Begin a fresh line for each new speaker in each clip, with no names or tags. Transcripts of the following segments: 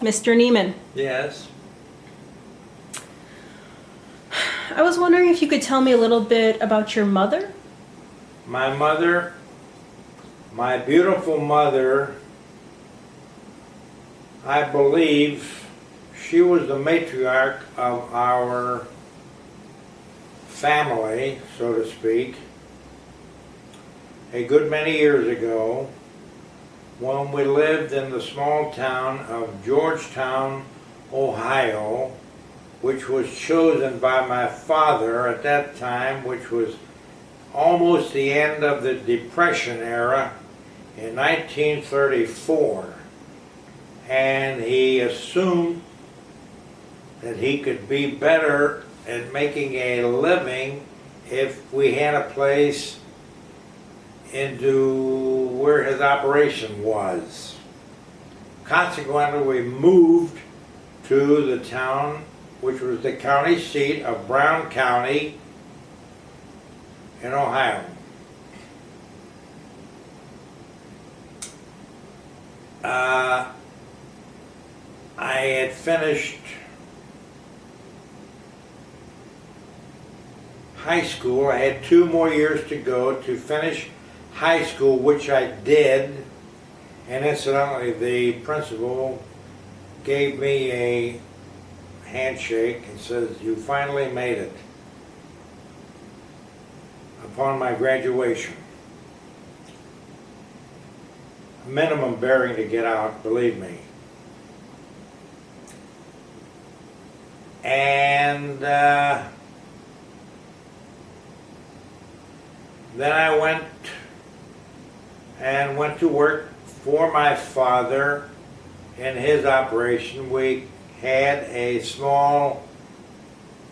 Mr. Neiman,
Yes.
I was wondering if you could tell me a little bit about your mother.
My mother, my beautiful mother, I believe she was the matriarch of our family, so to speak, a good many years ago when we lived in the small town of Georgetown, Ohio, which was chosen by my father at that time, which was almost the end of the Depression era in 1934. And he assumed that he could be better at making a living if we had a place into where his operation was. Consequently, we moved to the town which was the county seat of Brown County in Ohio. I had finished high school. I had 2 more years to go to finish high school, which I did. And incidentally, the principal gave me a handshake and says, "You finally made it," upon my graduation. Minimum bearing to get out, believe me. And then I went to work for my father in his operation. We had a small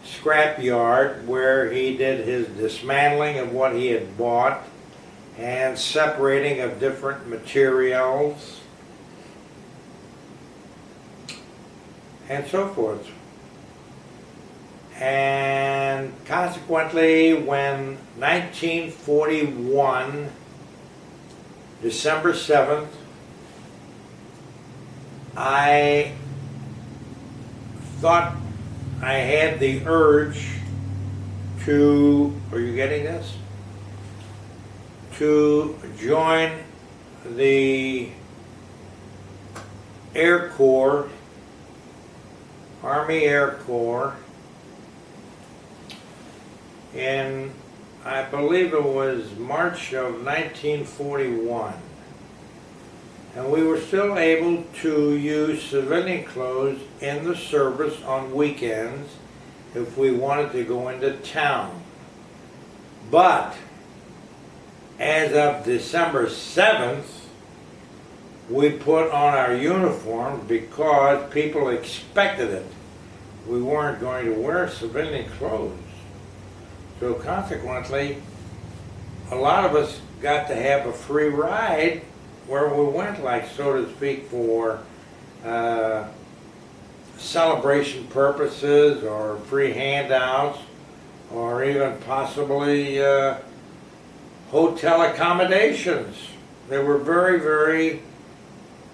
scrap yard where he did his dismantling of what he had bought and separating of different materials and so forth. And consequently, when 1941, December 7th, I thought I had the urge to, are you getting this? To join the Air Corps, Army Air Corps, in, I believe it was March of 1941. And we were still able to use civilian clothes in the service on weekends if we wanted to go into town. But as of December 7th, we put on our uniform because people expected it. We weren't going to wear civilian clothes. So consequently, a lot of us got to have a free ride where we went, like, so to speak, for celebration purposes or free handouts or even possibly hotel accommodations. They were very, very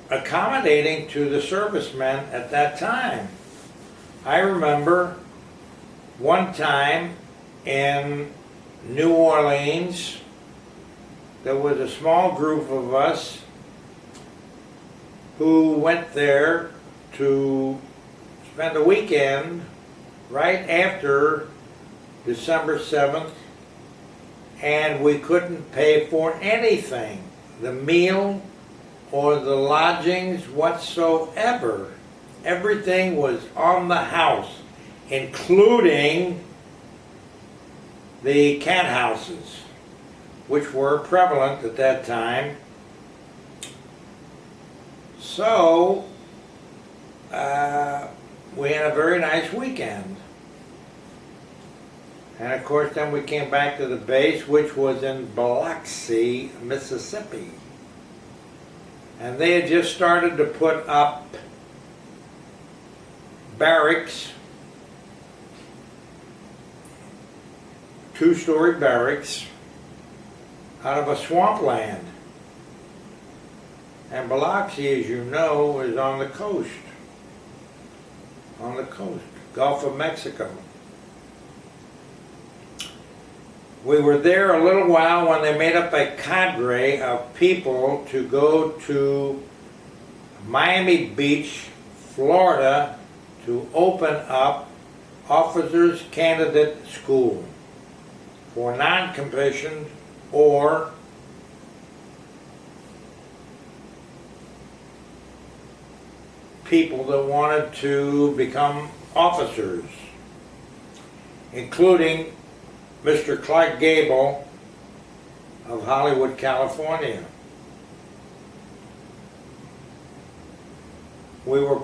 accommodating to the servicemen at that time. I remember one time in New Orleans, there was a small group of us who went there to spend a weekend right after December 7th, and we couldn't pay for anything, the meal or the lodgings whatsoever. Everything was on the house, including the cat houses, which were prevalent at that time. So, we had a very nice weekend. And of course, then we came back to the base, which was in Biloxi, Mississippi. And they had just started to put up barracks, 2-story barracks, out of a swampland. And Biloxi, as you know, is on the coast. on the coast, Gulf of Mexico. We were there a little while when they made up a cadre of people to go to Miami Beach, Florida, to open up Officers Candidate School for non-commissioned or people that wanted to become officers, including Mr. Clark Gable of Hollywood, California. We were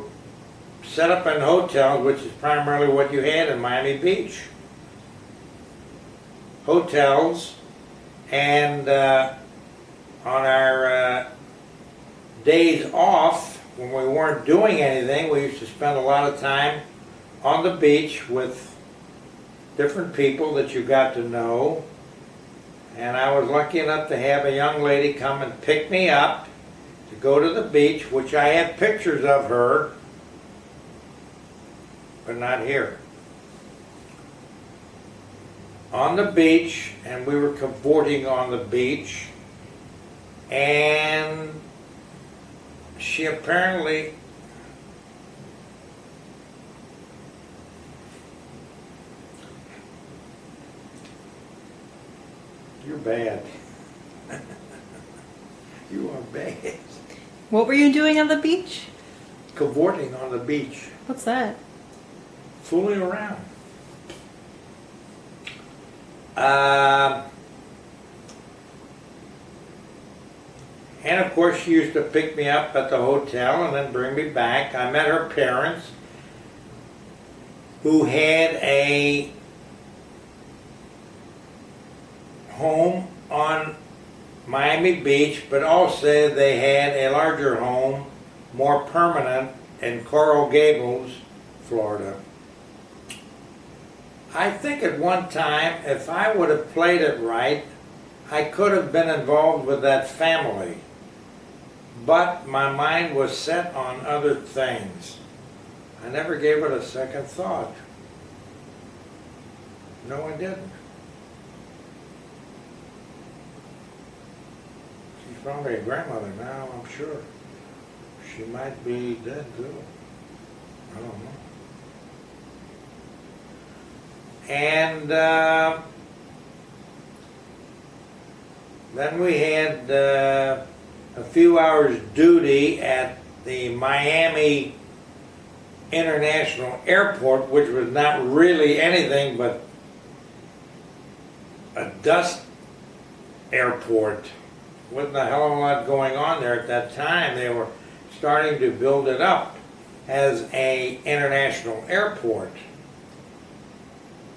set up in hotels, which is primarily what you had in Miami Beach. Hotels, and on our days off, when we weren't doing anything, we used to spend a lot of time on the beach with different people that you got to know. And I was lucky enough to have a young lady come and pick me up to go to the beach, which I have pictures of her, but not here. On the beach, and we were cavorting on the beach, and she apparently You're bad. You are bad.
What were you doing on the beach?
Cavorting on the beach.
What's that?
Fooling around. And of course she used to pick me up at the hotel and then bring me back. I met her parents, who had a home on Miami Beach, but also they had a larger home, more permanent, in Coral Gables, Florida. I think at one time, if I would have played it right, I could have been involved with that family. But my mind was set on other things. I never gave it a second thought. No, I didn't. She's probably a grandmother now, I'm sure. She might be dead too. I don't know. And then we had a few hours duty at the Miami International Airport, which was not really anything but a dust airport. Wasn't a hell of a lot going on there at that time. They were starting to build it up as an international airport.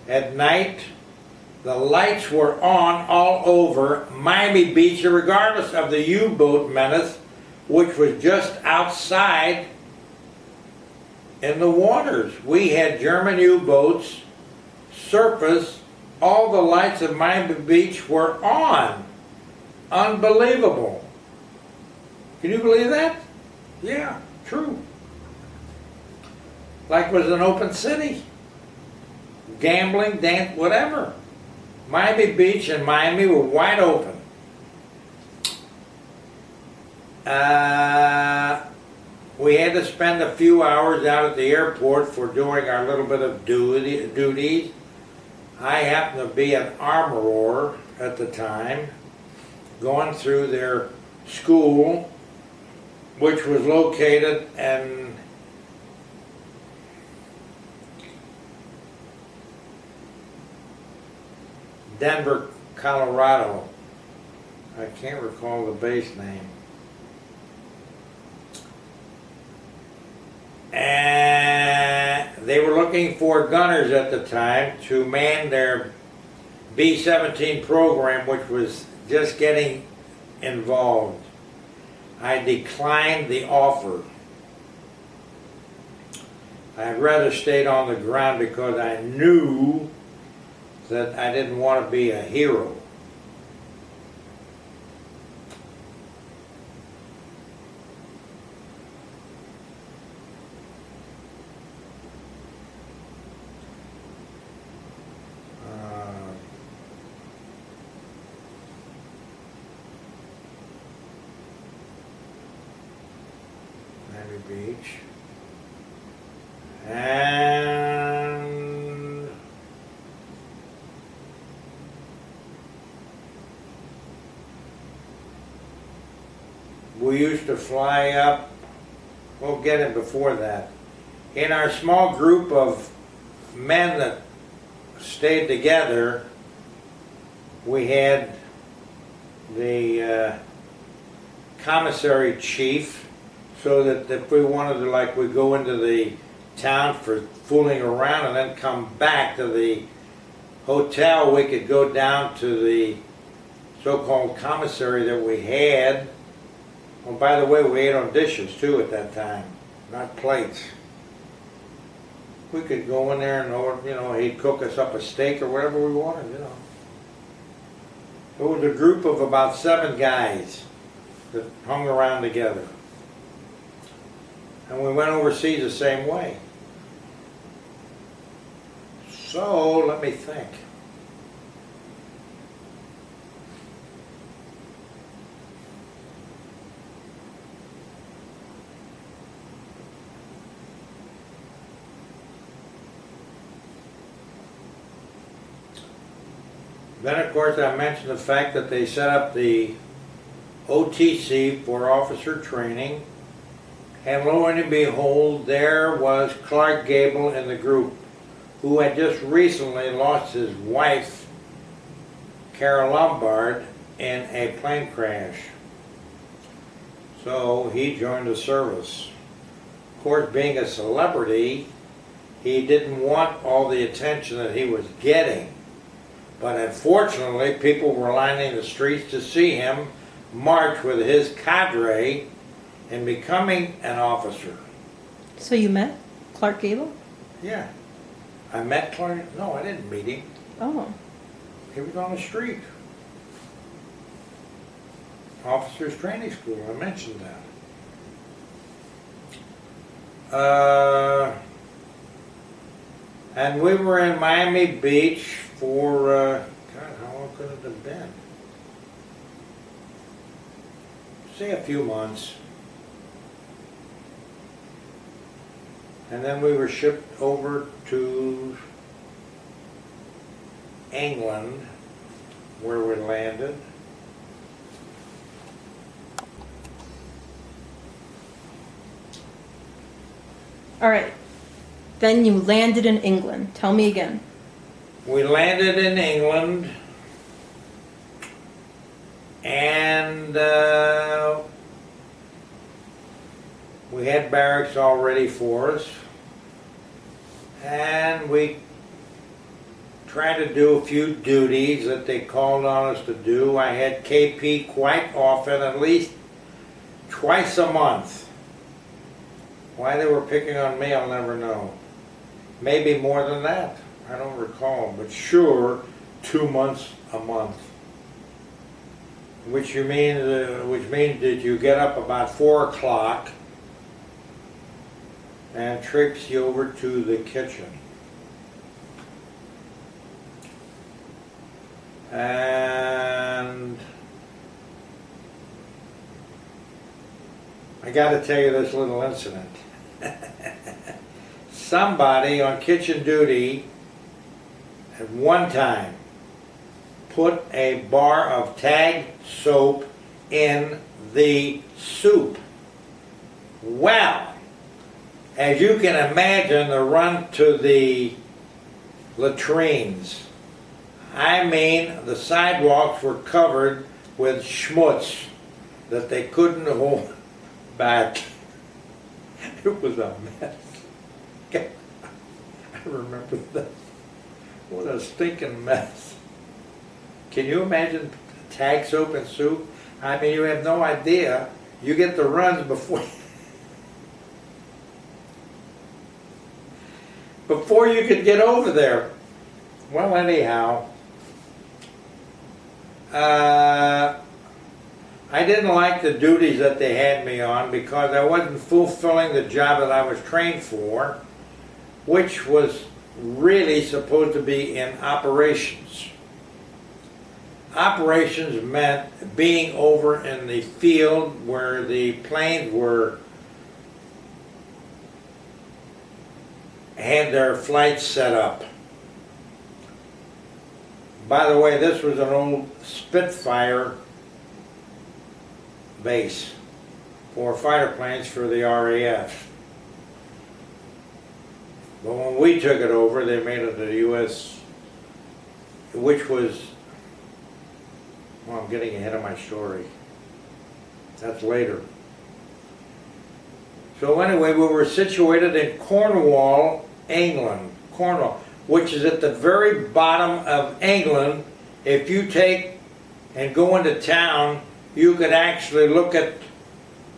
At night, the lights were on all over Miami Beach, regardless of the U-boat menace, which was just outside in the waters. We had German U-boats surface. All the lights of Miami Beach were on. Unbelievable. Can you believe that? Yeah, true. Like it was an open city. Gambling, dance, whatever. Miami Beach and Miami were wide open. We had to spend a few hours out at the airport for doing our little bit of duties. I happened to be an armorer at the time, going through their school, which was located in Denver, Colorado. I can't recall the base name. And they were looking for gunners at the time to man their B-17 program, which was just getting involved. I declined the offer. I'd rather stayed on the ground because I knew that I didn't want to be a hero. Miami Beach. And we used to fly up, we'll get it before that. In our small group of men that stayed together, we had the commissary chief, so that if we wanted to, like, we go into the town for fooling around and then come back to the hotel, we could go down to the so-called commissary that we had. Oh, by the way, we ate on dishes too at that time, not plates. We could go in there and order, you know, he'd cook us up a steak or whatever we wanted, you know. It was a group of about 7 guys that hung around together. And we went overseas the same way. So, let me think. Then, of course, I mentioned the fact that they set up the OTC for officer training. And lo and behold, there was Clark Gable in the group, who had just recently lost his wife, Carol Lombard, in a plane crash. So he joined the service. Of course, being a celebrity, he didn't want all the attention that he was getting. But unfortunately, people were lining the streets to see him march with his cadre in becoming an officer.
So you met Clark Gable?
Yeah. I met Clark. No, I didn't meet him.
Oh.
He was on the street. Officers Training School, I mentioned that. And we were in Miami Beach for, God, how long could it have been? Say a few months. And then we were shipped over to England, where we landed.
All right. Then you landed in England. Tell me again.
We landed in England, and we had barracks all ready for us, and we tried to do a few duties that they called on us to do. I had KP quite often, at least twice a month. Why they were picking on me, I'll never know. Maybe more than that. I don't recall, but sure, 2 months a month. Which means that you get up about 4 o'clock and trips you over to the kitchen. And I got to tell you this little incident. Somebody on kitchen duty at one time put a bar of Tag soap in the soup. Well, as you can imagine, the run to the latrines, I mean, the sidewalks were covered with schmutz that they couldn't hold back. It was a mess. I remember that. What a stinking mess. Can you imagine Tag soap and soup? I mean, you have no idea. You get the runs before you could get over there. Well, anyhow, I didn't like the duties that they had me on because I wasn't fulfilling the job that I was trained for, which was really supposed to be in operations. Operations meant being over in the field where the planes were had their flights set up. By the way, this was an old Spitfire base for fighter planes for the RAF. But when we took it over, they made it the U.S., which was, well, I'm getting ahead of my story. That's later. So anyway, we were situated in Cornwall, England. Cornwall, which is at the very bottom of England. If you take and go into town, you could actually look at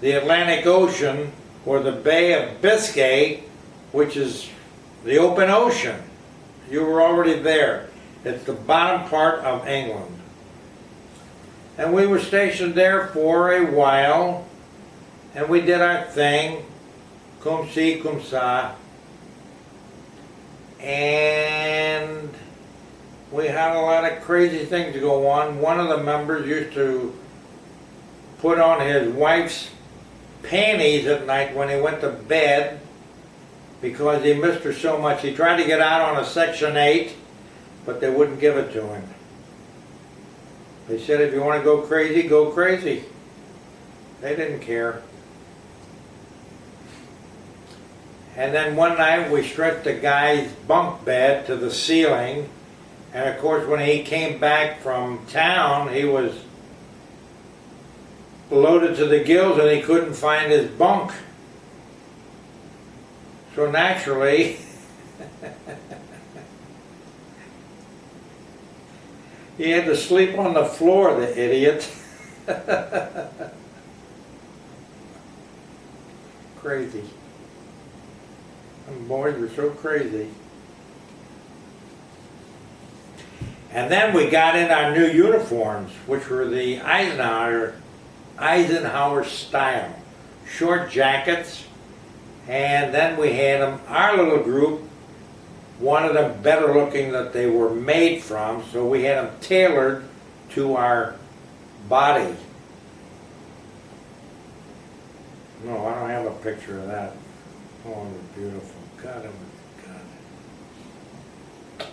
the Atlantic Ocean or the Bay of Biscay, which is the open ocean. You were already there. It's the bottom part of England. And we were stationed there for a while, and we did our thing, cum si, cum sa, and we had a lot of crazy things go on. One of the members used to put on his wife's panties at night when he went to bed because he missed her so much. He tried to get out on a Section 8, but they wouldn't give it to him. They said, if you want to go crazy, go crazy. They didn't care. And then one night we stripped the guy's bunk bed to the ceiling, and of course when he came back from town, he was loaded to the gills and he couldn't find his bunk. So naturally, he had to sleep on the floor, the idiot. Crazy. Them boys were so crazy. And then we got in our new uniforms, which were the Eisenhower style. Short jackets. And then we had them, our little group wanted them better looking than they were made from, so we had them tailored to our body. No, I don't have a picture of that. Oh, it was beautiful. God, it was God.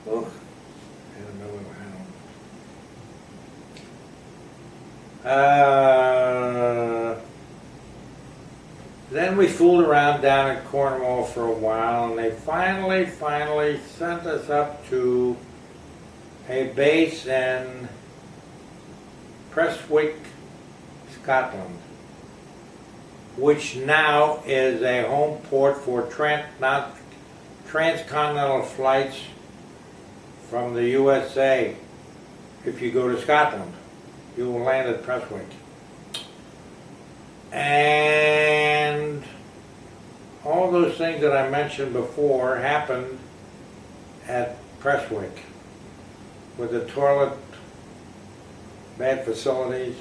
Oh, I don't know what Then we fooled around down in Cornwall for a while, and they finally sent us up to a base in Prestwick, Scotland, which now is a home port for transcontinental flights from the USA. If you go to Scotland, you will land at Prestwick. And all those things that I mentioned before happened at Prestwick, with the toilet, bad facilities.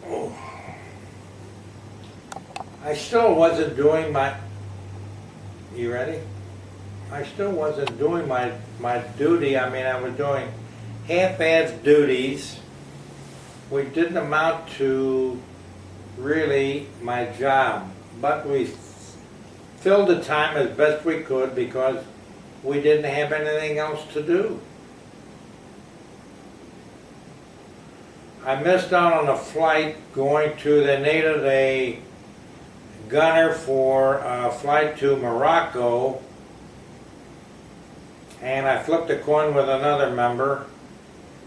Oh. I still wasn't doing my, you ready? I still wasn't doing my duty. I mean, I was doing half-assed duties, which didn't amount to really my job. But we filled the time as best we could because we didn't have anything else to do. I missed out on a flight going to, they needed a gunner for a flight to Morocco, and I flipped a coin with another member,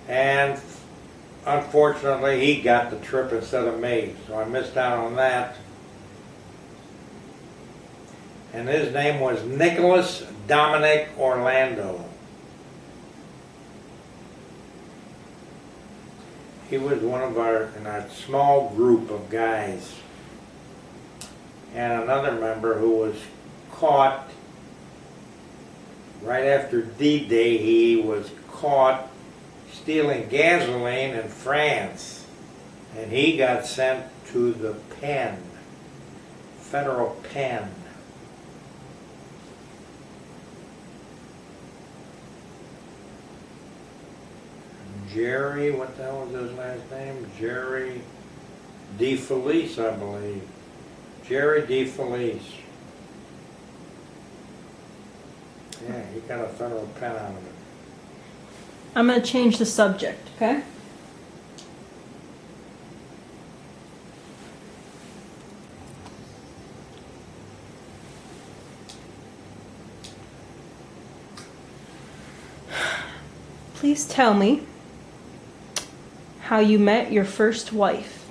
and unfortunately he got the trip instead of me, so I missed out on that. And his name was Nicholas Dominic Orlando. He was one of in our small group of guys. And another member who was caught right after D-Day, he was caught stealing gasoline in France, and he got sent to the pen, federal pen. Jerry, what the hell was his last name? Jerry DeFelice, I believe. Jerry DeFelice. Yeah, he got a federal pen out of it.
I'm going to change the subject, okay? Please tell me how you met your first wife.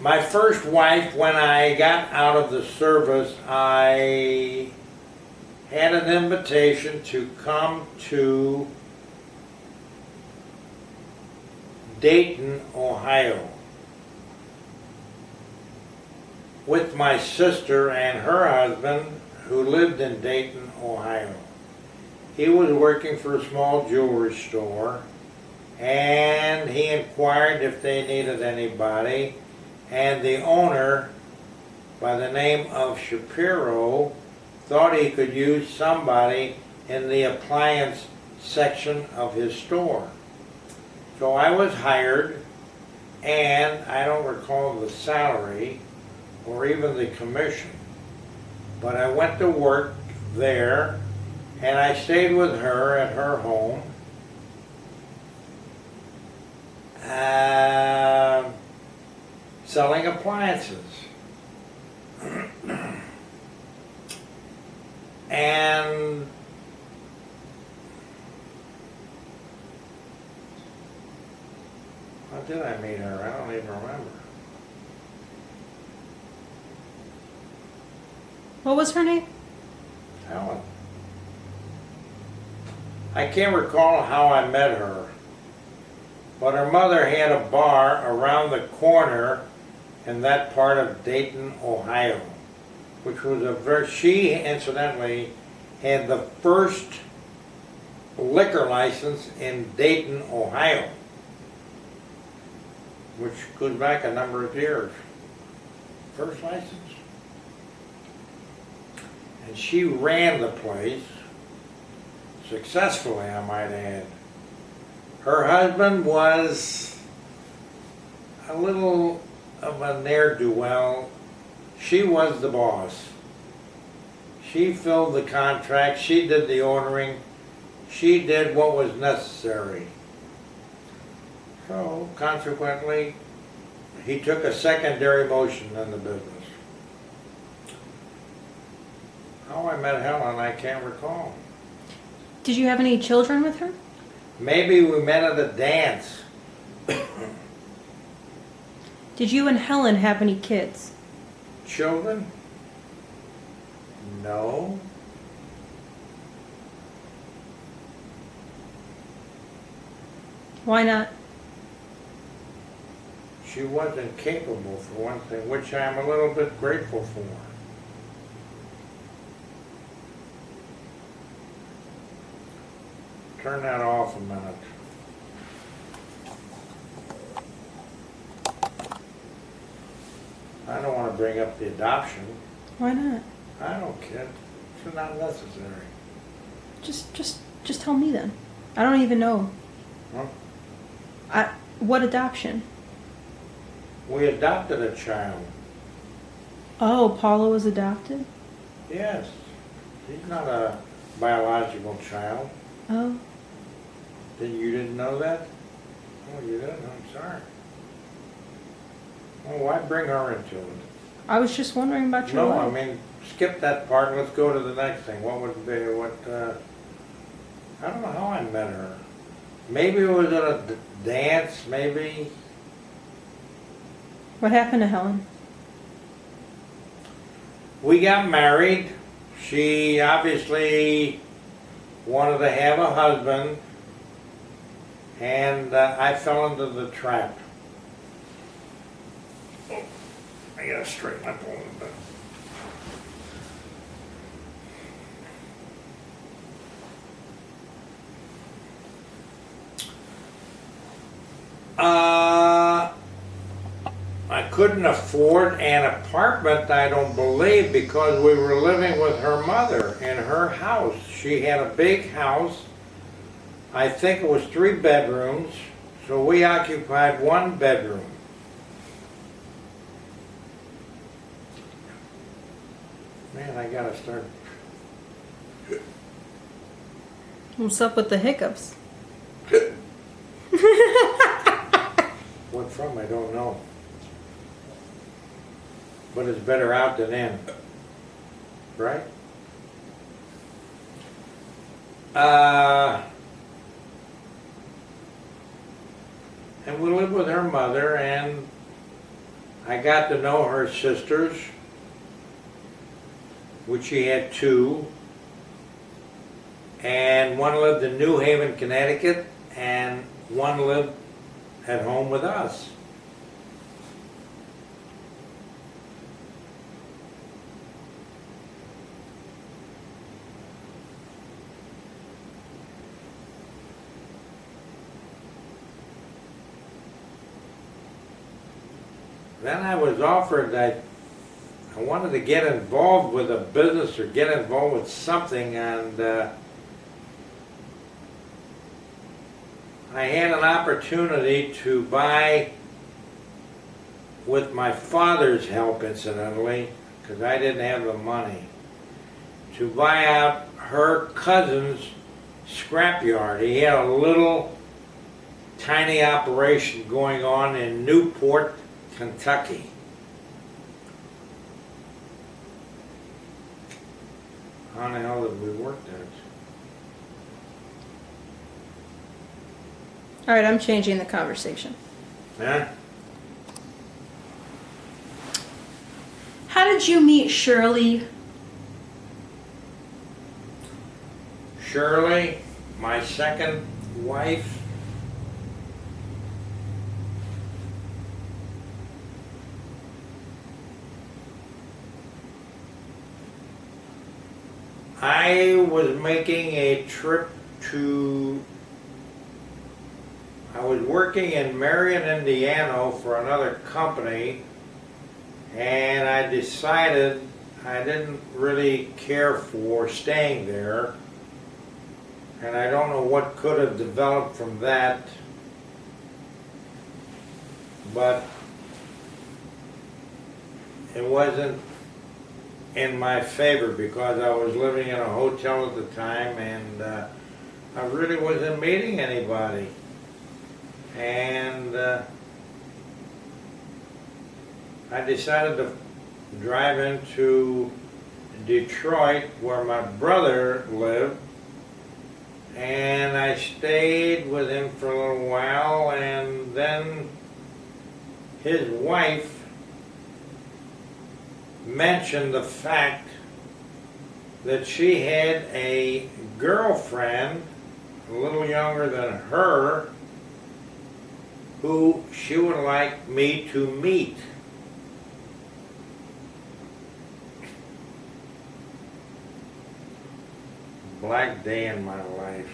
My first wife, when I got out of the service, I had an invitation to come to Dayton, Ohio, with my sister and her husband, who lived in Dayton, Ohio. He was working for a small jewelry store, and he inquired if they needed anybody, and the owner, by the name of Shapiro, thought he could use somebody in the appliance section of his store. So I was hired, and I don't recall the salary or even the commission, but I went to work there, and I stayed with her at her home. Selling appliances. And how did I meet her? I don't even remember.
What was her name?
Helen. I can't recall how I met her, but her mother had a bar around the corner in that part of Dayton, Ohio, which was she incidentally had the first liquor license in Dayton, Ohio, which goes back a number of years. First license. And she ran the place successfully, I might add. Her husband was a little of a ne'er-do-well. She was the boss. She filled the contract, she did the ordering, she did what was necessary. So, consequently, he took a secondary motion in the business. How I met Helen, I can't recall.
Did you have any children with her?
Maybe we met at a dance.
Did you and Helen have any kids?
Children? No.
Why not?
She wasn't capable, for one thing, which I'm a little bit grateful for. Turn that off a minute. I don't want to bring up the adoption.
Why not?
I don't care. It's not necessary.
Just tell me then. I don't even know.
Huh?
What adoption?
We adopted a child.
Oh, Paula was adopted?
Yes. He's not a biological child.
Oh.
You didn't know that? Oh, you didn't? I'm sorry. Well, why bring her into it?
I was just wondering about your
No,
life.
I mean, skip that part and let's go to the next thing. What would be, I don't know how I met her. Maybe it was at a dance, maybe.
What happened to Helen?
We got married. She obviously wanted to have a husband, and I fell into the trap. Oh, I gotta straighten up a little bit. I couldn't afford an apartment, I don't believe, because we were living with her mother in her house. She had a big house. I think it was 3 bedrooms, so we occupied 1 bedroom. Man, I gotta start.
What's up with the hiccups?
What from, I don't know. But it's better out than in. Right? And we lived with her mother, and I got to know her sisters, which she had 2. And one lived in New Haven, Connecticut, and one lived at home with us. Then I was offered that I wanted to get involved with a business or get involved with something, and I had an opportunity to buy, with my father's help incidentally, because I didn't have the money, to buy out her cousin's scrapyard. He had a little tiny operation going on in Newport, Kentucky. How the hell did we work that?
All right, I'm changing the conversation.
Huh?
How did you meet Shirley?
Shirley, my second wife. I was making a trip to, I was working in Marion, Indiana for another company, and I decided I didn't really care for staying there, and I don't know what could have developed from that, but it wasn't in my favor because I was living in a hotel at the time, and I really wasn't meeting anybody. And I decided to drive into Detroit where my brother lived, and I stayed with him for a little while, and then his wife mentioned the fact that she had a girlfriend a little younger than her who she would like me to meet. Black day in my life.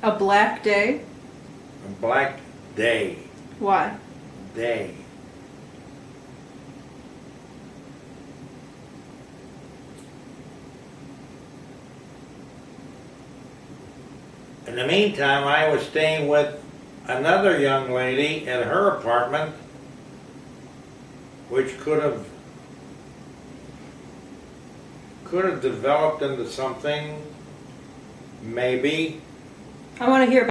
A black day?
A black day.
Why?
Day. In the meantime, I was staying with another young lady at her apartment, which could have developed into something, maybe.
I want to hear about